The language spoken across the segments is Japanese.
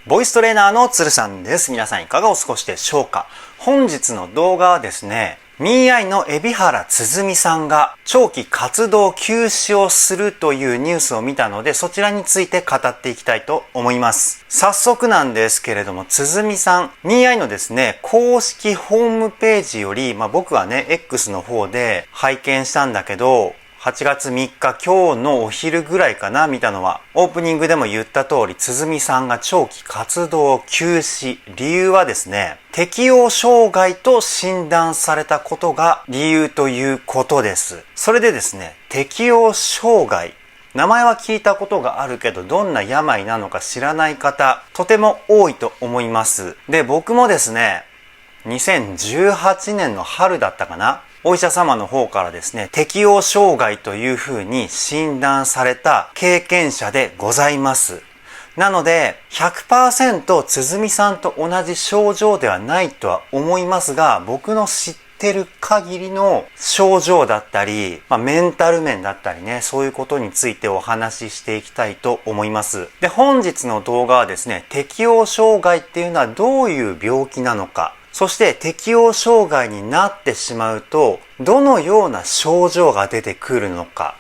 ボイストレーナーのつるさんです。皆さんいかがお過ごしでしょうか。本日の動画はですね、ミーアイの海老原つづみさんが長期活動休止をするというニュースを見たので、そちらについて語っていきたいと思います。早速なんですけれども、つづみさん、ミーアイのですね、公式ホームページより、僕はね、X の方で拝見したんだけど、8月3日今日のお昼ぐらいかな見たのは、オープニングでも言った通り、つづみさんが長期活動休止。理由はですね、適応障害と診断されたことが理由ということです。それでですね、適応障害。名前は聞いたことがあるけど、どんな病なのか知らない方、とても多いと思います。で、僕もですね、2018年の春だったかな、お医者様の方からですね、適応障害というふうに診断された経験者でございます。なので、100% つづみさんと同じ症状ではないとは思いますが、僕の知ってる限りの症状だったり、メンタル面だったりね、そういうことについてお話ししていきたいと思います。で、本日の動画はですね、適応障害っていうのはどういう病気なのか、そして適応障害になってしまうと、どのような症状が出てくるのか。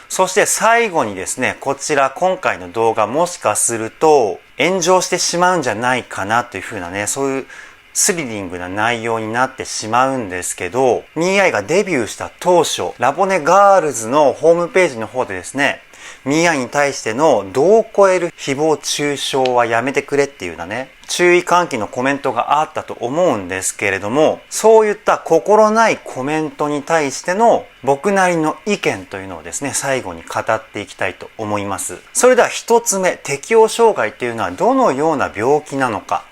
そして最後にですね、こちら今回の動画もしかすると炎上してしまうんじゃないかなというふうなね、そういうスリリングな内容になってしまうんですけど、ミーアイがデビューした当初、ラボネガールズのホームページの方でですね、ミーアイに対しての度を超える誹謗中傷はやめてくれっていうようなね、注意喚起のコメントがあったと思うんですけれども、そういった心ないコメントに対しての僕なりの意見というのをですね、最後に語っていきたいと思います。それでは一つ目、適応障害っていうのはどのような病気なのか。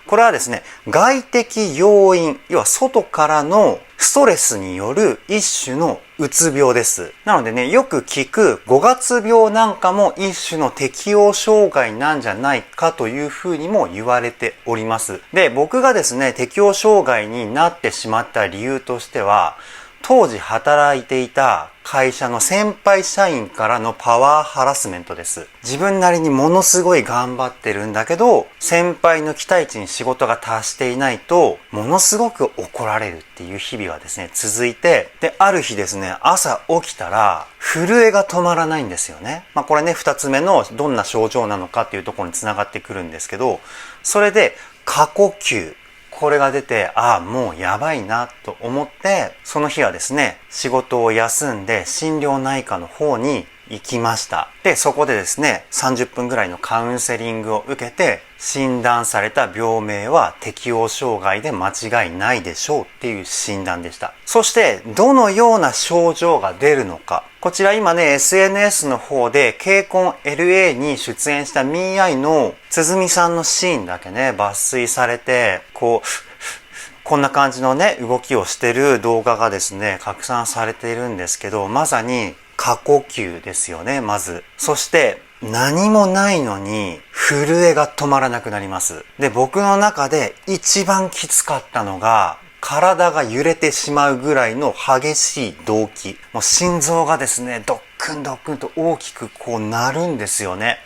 これはですね、外的要因、要は外からのストレスによる一種のうつ病です。なのでね、よく聞く5月病なんかも一種の適応障害なんじゃないかというふうにも言われております。で、僕がですね、適応障害になってしまった理由としては、当時働いていた会社の先輩社員からのパワーハラスメントです。自分なりにものすごい頑張ってるんだけど、先輩の期待値に仕事が達していないと、ものすごく怒られるっていう日々がですね、続いて、で、ある日ですね、朝起きたら、震えが止まらないんですよね。これね、二つ目のどんな症状なのかっていうところにつながってくるんですけど、それで、過呼吸。これが出て、もうやばいなと思って、その日はですね、仕事を休んで心療内科の方に行きました。で、そこでですね、30分ぐらいのカウンセリングを受けて、診断された病名は適応障害で間違いないでしょうっていう診断でした。そして、どのような症状が出るのか。こちら今ね、SNS の方で、KCON LA に出演したミーアイのつづみさんのシーンだけね、抜粋されて、こんな感じのね、動きをしてる動画がですね、拡散されているんですけど、まさに過呼吸ですよね、まず。そして、何もないのに震えが止まらなくなります。で、僕の中で一番きつかったのが、体が揺れてしまうぐらいの激しい動悸。もう心臓がですね、ドックンドックンと大きく鳴るんですよね。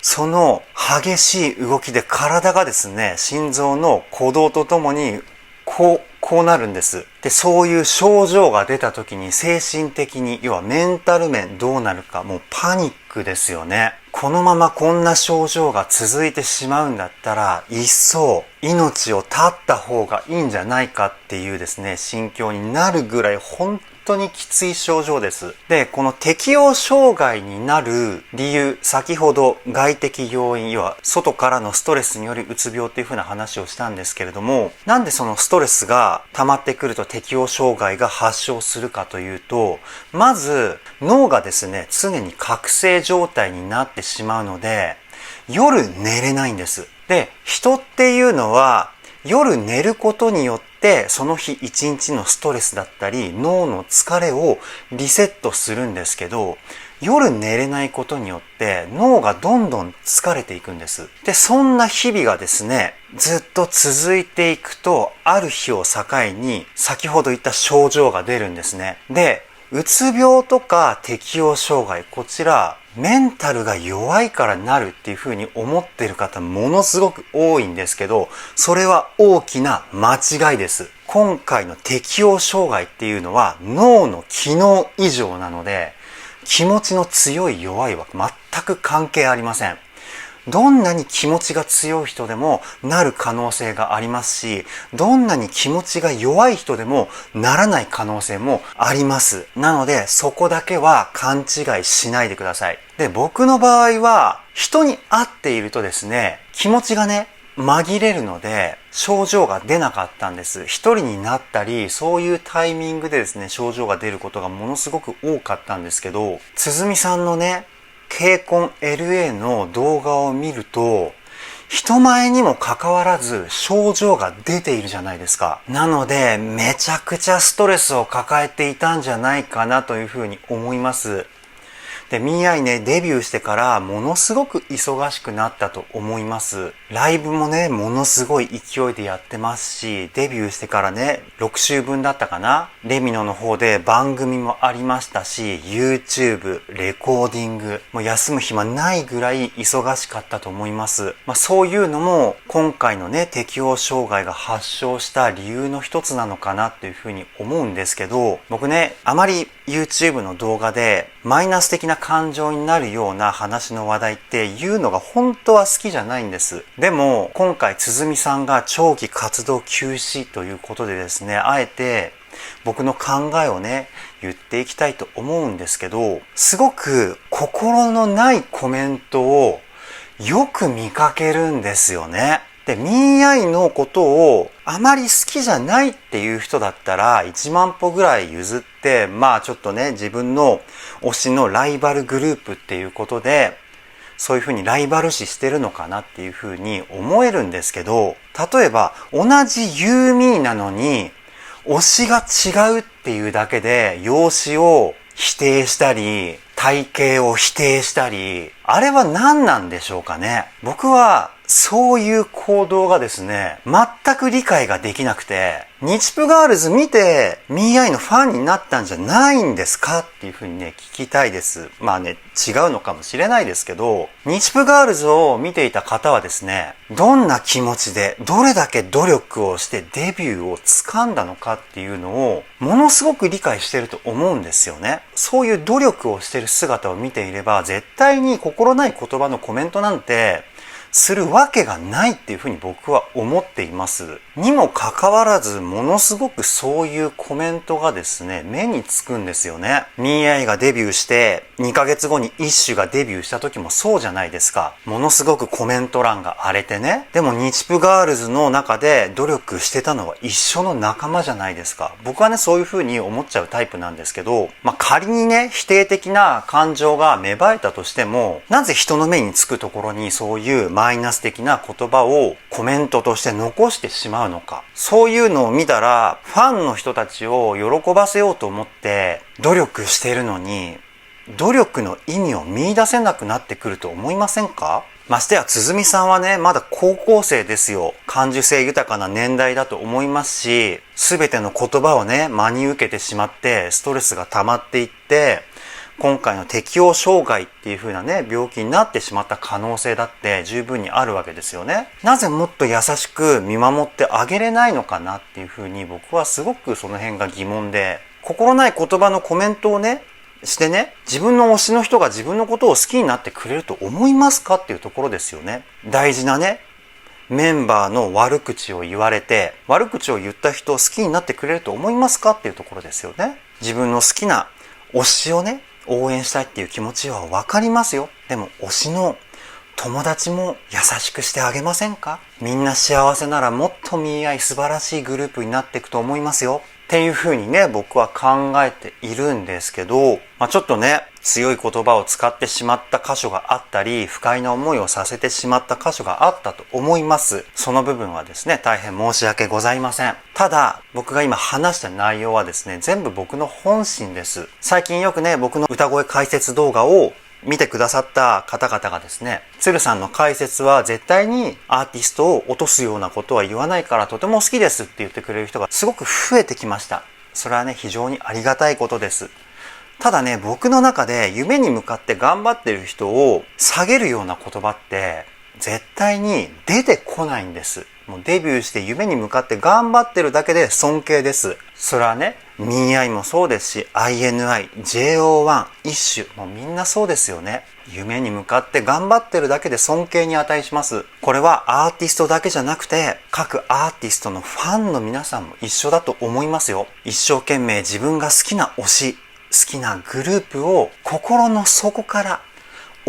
その激しい動きで体がですね、心臓の鼓動とともにこうなるんです。で、そういう症状が出た時に精神的に、要はメンタル面どうなるか、もうパニックですよね。このままこんな症状が続いてしまうんだったら、いっそ命を絶った方がいいんじゃないかっていうですね、心境になるぐらい本当にきつい症状です。で、この適応障害になる理由、先ほど外的要因、要は外からのストレスによりうつ病っていう風な話をしたんですけれども、なんでそのストレスが溜まってくると適応障害が発症するかというと、まず脳がですね、常に覚醒状態になってしまうので、夜寝れないんです。で、人っていうのは夜寝ることによってその日一日のストレスだったり脳の疲れをリセットするんですけど、夜寝れないことによって脳がどんどん疲れていくんです。で、そんな日々がですね、ずっと続いていくと、ある日を境に先ほど言った症状が出るんですね。で、うつ病とか適応障害、こちらメンタルが弱いからなるっていう風に思ってる方ものすごく多いんですけど、それは大きな間違いです。今回の適応障害っていうのは脳の機能異常なので、気持ちの強い弱いは全く関係ありません。どんなに気持ちが強い人でもなる可能性がありますし、どんなに気持ちが弱い人でもならない可能性もあります。なので、そこだけは勘違いしないでください。で、僕の場合は、人に会っているとですね、気持ちがね、紛れるので、症状が出なかったんです。一人になったり、そういうタイミングでですね、症状が出ることがものすごく多かったんですけど、つづみさんのね、ケイコン LA の動画を見ると、人前にもかかわらず症状が出ているじゃないですか。なので、めちゃくちゃストレスを抱えていたんじゃないかなというふうに思います。で、MIAIね、デビューしてからものすごく忙しくなったと思います。ライブもね、ものすごい勢いでやってますし、デビューしてからね、6週分だったかな？レミノの方で番組もありましたし、YouTube、レコーディング、もう休む暇ないぐらい忙しかったと思います。そういうのも今回のね、適応障害が発症した理由の一つなのかなっていうふうに思うんですけど、僕ね、あまり YouTube の動画でマイナス的な感情になるような話の話題って言うのが本当は好きじゃないんです。でも今回つづみさんが長期活動休止ということでですね、あえて僕の考えをね言っていきたいと思うんですけど、すごく心のないコメントをよく見かけるんですよね。で、MIAIのことをあまり好きじゃないっていう人だったら1万歩ぐらい譲って、ちょっとね、自分の推しのライバルグループっていうことで、そういうふうにライバル視してるのかなっていうふうに思えるんですけど、例えば同じユーミーなのに推しが違うっていうだけで容姿を否定したり、体型を否定したり、あれは何なんでしょうかね。僕はそういう行動がですね、全く理解ができなくて、日プガールズ見てMIAIのファンになったんじゃないんですかっていうふうにね、聞きたいです。違うのかもしれないですけど、日プガールズを見ていた方はですね、どんな気持ちでどれだけ努力をしてデビューを掴んだのかっていうのをものすごく理解してると思うんですよね。そういう努力をしてる姿を見ていれば、絶対に心ない言葉のコメントなんてするわけがないっていうふうに僕は思っています。にもかかわらず、ものすごくそういうコメントがですね、目につくんですよね。MIAIがデビューして2ヶ月後にISSUがデビューした時もそうじゃないですか。ものすごくコメント欄が荒れてね。でも日プガールズの中で努力してたのは一緒の仲間じゃないですか。僕はね、そういうふうに思っちゃうタイプなんですけど、仮にね、否定的な感情が芽生えたとしても、なぜ人の目につくところにそういうマイナス的な言葉をコメントとして残してしまうのか。そういうのを見たら、ファンの人たちを喜ばせようと思って努力しているのに、努力の意味を見出せなくなってくると思いませんか？ましてやつづみさんはね、まだ高校生ですよ。感受性豊かな年代だと思いますし、すべての言葉をね、真に受けてしまってストレスが溜まっていって、今回の適応障害っていう風なね、病気になってしまった可能性だって十分にあるわけですよね。なぜもっと優しく見守ってあげれないのかなっていう風に、僕はすごくその辺が疑問で、心ない言葉のコメントをね、してね、自分の推しの人が自分のことを好きになってくれると思いますかっていうところですよね。大事なね、メンバーの悪口を言われて、悪口を言った人を好きになってくれると思いますかっていうところですよね。自分の好きな推しをね、応援したいっていう気持ちはわかりますよ。でも推しの友達も優しくしてあげませんか？みんな幸せならもっとMIAI素晴らしいグループになっていくと思いますよ。っていう風にね、僕は考えているんですけど、ちょっとね、強い言葉を使ってしまった箇所があったり、不快な思いをさせてしまった箇所があったと思います。その部分はですね、大変申し訳ございません。ただ、僕が今話した内容はですね、全部僕の本心です。最近よくね、僕の歌声解説動画を見てくださった方々がですね、鶴さんの解説は絶対にアーティストを落とすようなことは言わないからとても好きですって言ってくれる人がすごく増えてきました。それはね、非常にありがたいことです。ただね、僕の中で夢に向かって頑張ってる人を下げるような言葉って絶対に出てこないんです。もうデビューして夢に向かって頑張ってるだけで尊敬です。それはね、MIAI もそうですし、INI、JO1、ISSU、もうみんなそうですよね。夢に向かって頑張ってるだけで尊敬に値します。これはアーティストだけじゃなくて、各アーティストのファンの皆さんも一緒だと思いますよ。一生懸命自分が好きな推し、好きなグループを心の底から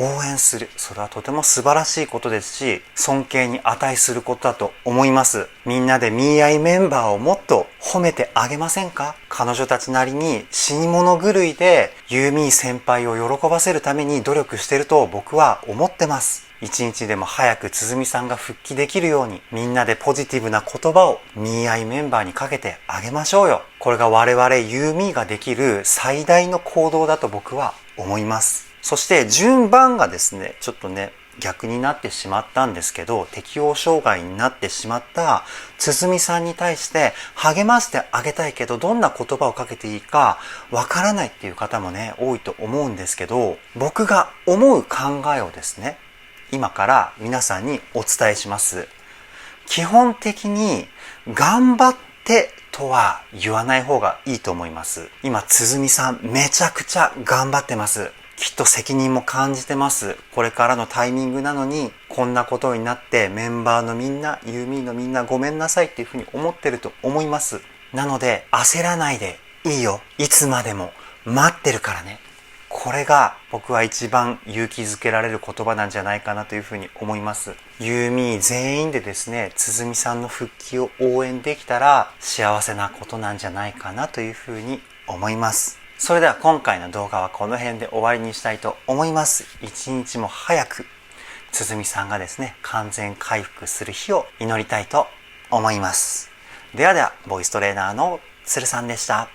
応援する。それはとても素晴らしいことですし、尊敬に値することだと思います。みんなでMIAIメンバーをもっと褒めてあげませんか？彼女たちなりに死に物狂いでユーミー先輩を喜ばせるために努力してると僕は思ってます。一日でも早く鼓さんが復帰できるように、みんなでポジティブな言葉をMIAIメンバーにかけてあげましょうよ。これが我々ユーミーができる最大の行動だと僕は思います。そして順番がですね、ちょっとね、逆になってしまったんですけど、適応障害になってしまった鼓さんに対して励ましてあげたいけど、どんな言葉をかけていいかわからないっていう方もね、多いと思うんですけど、僕が思う考えをですね、今から皆さんにお伝えします。基本的に頑張ってとは言わない方がいいと思います。今、鼓さんめちゃくちゃ頑張ってます。きっと責任も感じてます。これからのタイミングなのに、こんなことになってメンバーのみんな、ユーミーのみんなごめんなさいっていうふうに思ってると思います。なので、焦らないでいいよ。いつまでも待ってるからね。これが僕は一番勇気づけられる言葉なんじゃないかなというふうに思います。ユーミー全員でですね、鼓さんの復帰を応援できたら幸せなことなんじゃないかなというふうに思います。それでは今回の動画はこの辺で終わりにしたいと思います。一日も早く鼓さんがですね、完全回復する日を祈りたいと思います。ではでは、ボイストレーナーの鶴さんでした。